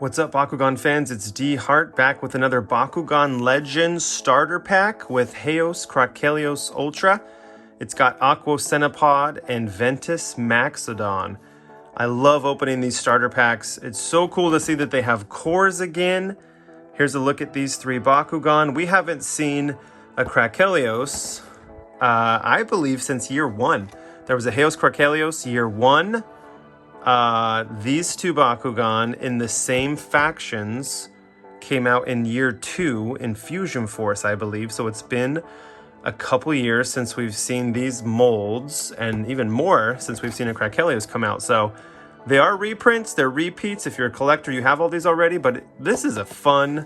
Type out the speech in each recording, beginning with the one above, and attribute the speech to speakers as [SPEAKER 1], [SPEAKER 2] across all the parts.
[SPEAKER 1] What's up, Bakugan fans? It's D Hart back with another Bakugan Legends starter pack with Haos, KRAKELIOS Ultra. It's got Aqua Centipod and Ventus Maxodon. I love opening these starter packs. It's so cool to see that they have cores again. Here's a look at these three Bakugan. We haven't seen a KRAKELIOS, I believe, since year one. There was a Haos KRAKELIOS year one. These two Bakugan in the same factions came out in year two in Fusion Force, I believe. So it's been a couple years since we've seen these molds, and even more since we've seen a KRAKELIOS come out. So they are reprints, they're repeats. If you're a collector, you have all these already, but this is a fun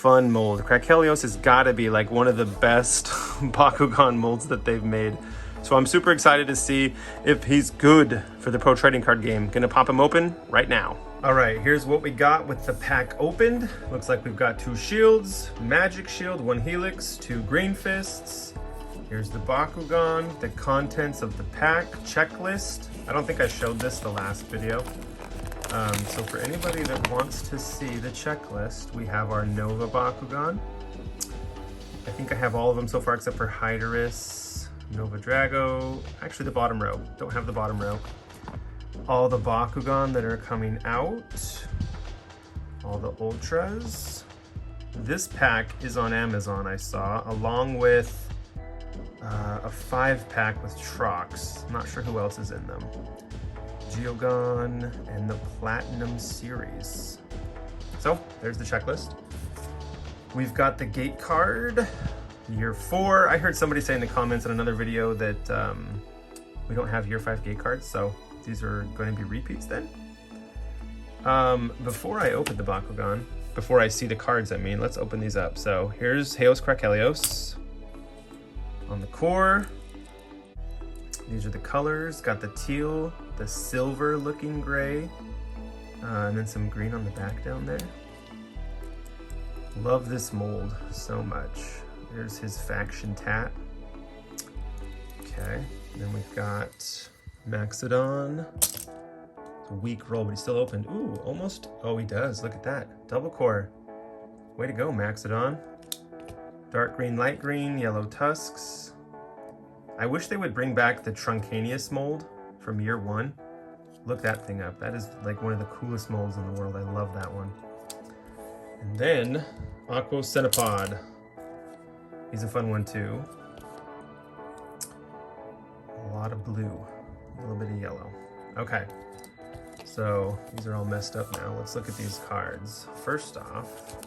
[SPEAKER 1] mold. KRAKELIOS has got to be like one of the best Bakugan molds that they've made. So I'm super excited to see if he's good for the Pro Trading Card game. Gonna pop him open right now. All right, here's what we got with the pack opened. Looks like we've got 2 shields, magic shield, 1 helix, 2 green fists. Here's the Bakugan, the contents of the pack, checklist. I don't think I showed this the last video. So for anybody that wants to see the checklist, we have our Nova Bakugan. I think I have all of them so far except for Hyderus, Nova Drago, actually the bottom row, don't have the bottom row. All the Bakugan that are coming out, all the Ultras. This pack is on Amazon, I saw, along with a 5-pack with Trox. I'm not sure who else is in them. Geogon and the Platinum Series. So there's the checklist. We've got the gate card. Year 4. I heard somebody say in the comments in another video that we don't have year 5 gate cards, so these are going to be repeats then. Before I open the Bakugan, before I see the cards, I mean, let's open these up. So here's Haos KRAKELIOS on the core. These are the colors. Got the teal, the silver looking gray, and then some green on the back down there. Love this mold so much. There's his faction tat. Okay, then we've got Maxodon. It's a weak roll, but he's still opened. Ooh, almost. Oh, he does. Look at that. Double core. Way to go, Maxodon. Dark green, light green, yellow tusks. I wish they would bring back the Truncanius mold from year 1. Look that thing up. That is like one of the coolest molds in the world. I love that one. And then Aqua Centipod. He's a fun one too. A lot of blue, a little bit of yellow. Okay, so these are all messed up now. Let's look at these cards. First off,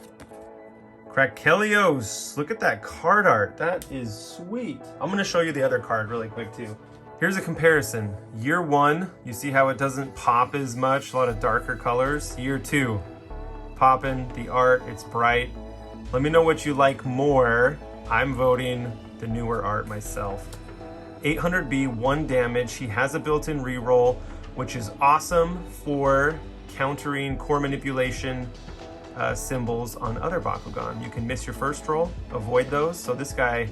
[SPEAKER 1] KRAKELIOS. Look at that card art. That is sweet. I'm gonna show you the other card really quick too. Here's a comparison. Year 1, you see how it doesn't pop as much, a lot of darker colors. Year 2, popping, the art, it's bright. Let me know what you like more. I'm voting the newer art myself. 800B, 1 damage. He has a built-in reroll, which is awesome for countering core manipulation symbols on other Bakugan. You can miss your first roll, avoid those. So this guy,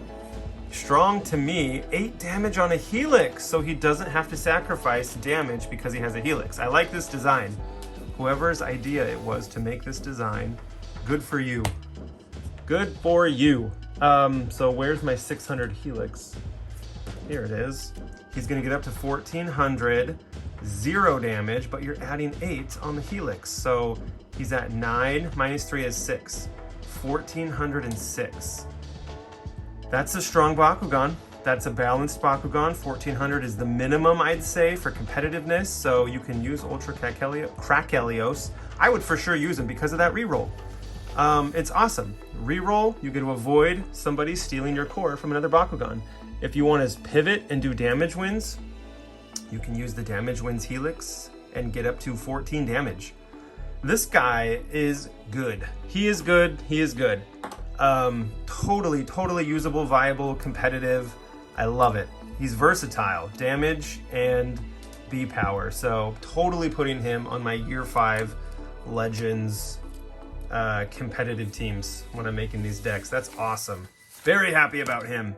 [SPEAKER 1] strong to me, 8 damage on a helix, so he doesn't have to sacrifice damage because he has a helix. I like this design. Whoever's idea it was to make this design, good for you. Good for you. So where's my 600 helix? Here it is. He's gonna get up to 1400, 0 damage, but you're adding 8 on the helix. So he's at 9, minus 3 is 6. 1406. That's a strong Bakugan. That's a balanced Bakugan. 1400 is the minimum, I'd say, for competitiveness. So you can use Ultra KRAKELIOS. I would for sure use him because of that reroll. It's awesome. Reroll, you get to avoid somebody stealing your core from another Bakugan. If you want to pivot and do damage wins, you can use the damage wins helix and get up to 14 damage. This guy is good. He is good. He is good. Totally usable, viable, competitive. I love it. He's versatile, damage and B power. So totally putting him on my year 5 Legends competitive teams when I'm making these decks. That's awesome. Very happy about him.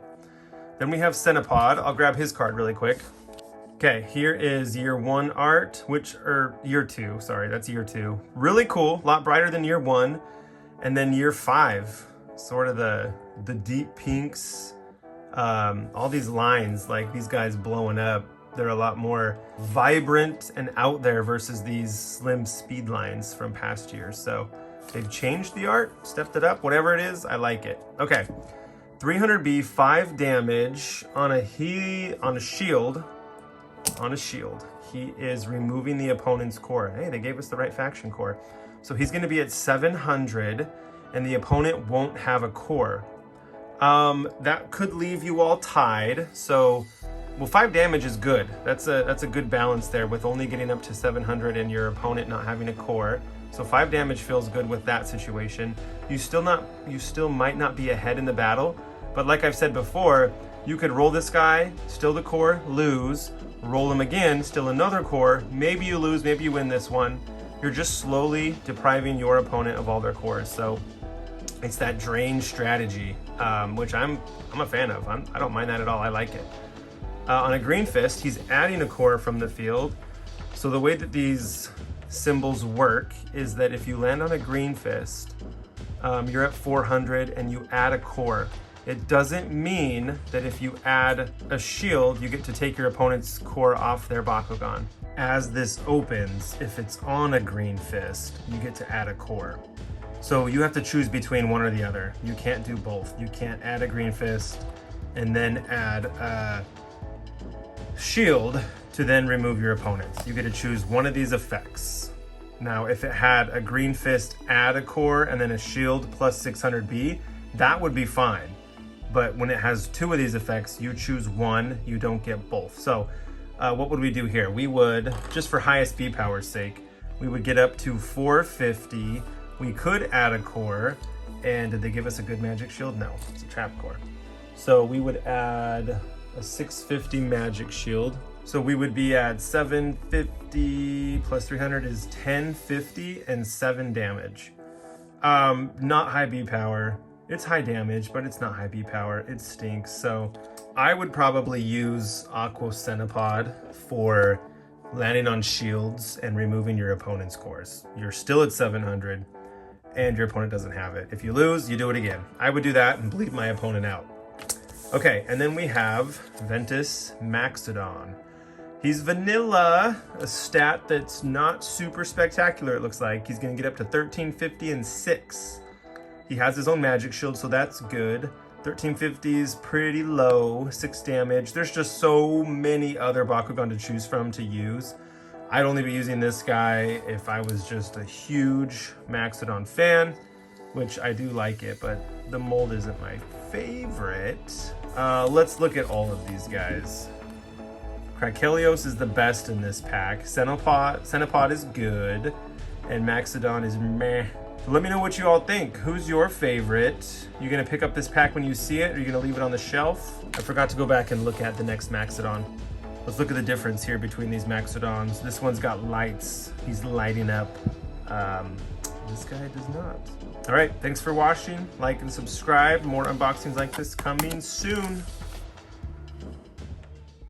[SPEAKER 1] Then we have Centipod. I'll grab his card really quick. Okay, here is year 1 art, year 2, sorry, that's year 2. Really cool, a lot brighter than year 1. And then year 5, sort of the deep pinks, all these lines, like these guys blowing up, they're a lot more vibrant and out there versus these slim speed lines from past years. So they've changed the art, stepped it up, whatever it is, I like it. Okay, 300B, 5 damage on a shield. On a shield, he is removing the opponent's core. Hey, they gave us the right faction core. So he's going to be at 700, and the opponent won't have a core. That could leave you all tied. So, well, 5 damage is good. That's a good balance there with only getting up to 700 and your opponent not having a core. So 5 damage feels good with that situation. You still might not be ahead in the battle, but like I've said before, you could roll this guy, still the core, lose, roll him again, still another core, maybe you lose, maybe you win this one. You're just slowly depriving your opponent of all their cores. So it's that drain strategy, which I'm a fan of. I don't mind that at all, I like it. On a green fist, he's adding a core from the field. So the way that these symbols work is that if you land on a green fist, you're at 400 and you add a core. It doesn't mean that if you add a shield, you get to take your opponent's core off their Bakugan. As this opens, if it's on a green fist, you get to add a core. So you have to choose between one or the other. You can't do both. You can't add a green fist and then add a shield to then remove your opponents. You get to choose one of these effects. Now, if it had a green fist, add a core, and then a shield plus 600B, that would be fine. But when it has 2 of these effects, you choose one, you don't get both. So what would we do here? We would, just for highest B power's sake, we would get up to 450. We could add a core, and did they give us a good magic shield? No, it's a trap core. So we would add a 650 magic shield. So we would be at 750 plus 300 is 1050 and 7 damage. Not high B power. It's high damage, but it's not high B power. It stinks. So I would probably use Aqua Centipede for landing on shields and removing your opponent's cores. You're still at 700 and your opponent doesn't have it. If you lose, you do it again. I would do that and bleed my opponent out. Okay, and then we have Ventus Maxodon. He's vanilla, a stat that's not super spectacular, it looks like. He's gonna get up to 1350 and 6. He has his own magic shield, so that's good. 1350 is pretty low, 6 damage. There's just so many other Bakugan to choose from to use. I'd only be using this guy if I was just a huge Maxodon fan, which I do like it, but the mold isn't my favorite. Let's look at all of these guys. KRAKELIOS is the best in this pack. Centipede is good, and Maxodon is meh. So let me know what you all think. Who's your favorite? You gonna pick up this pack when you see it, or are you gonna leave it on the shelf? I forgot to go back and look at the next Maxodon. Let's look at the difference here between these Maxodons. This one's got lights. He's lighting up. This guy does not. All right, thanks for watching. Like and subscribe. More unboxings like this coming soon.